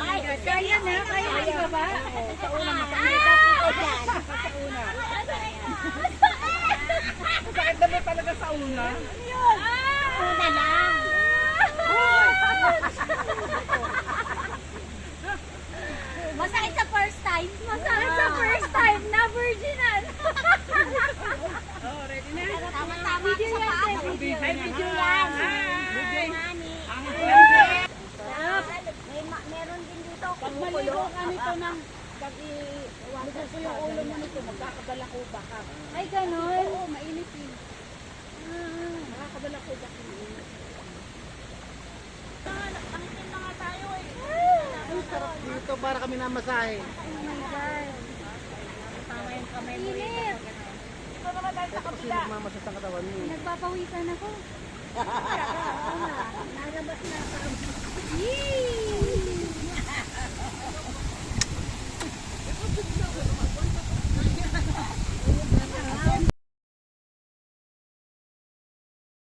Ay, kaya na, kaya ba? Sa una, makikita kita dyan. Sa una. Sakit na ba talaga sa una? Una lang. Masakit sa first time. Masakit sa first time na virginal. Oh, ready na? Tama-tama sa paa. Video yan. Video yan. Hi. Honey. Meron din dito. Pag maligo ka nito ng pag-iwasan ko yung ulo mo nito, magkakabala ko baka. Ay, ganun. Oo, mainit yun. Makakabala ko baka mainit. Ang sarap dito para kami namasahe. Oh my God. Init. Ito naman tayo sa kabila. Kasi nagmamasa sa katawan mo. Nagpapawisan ako. Nalabas na ako. Yee!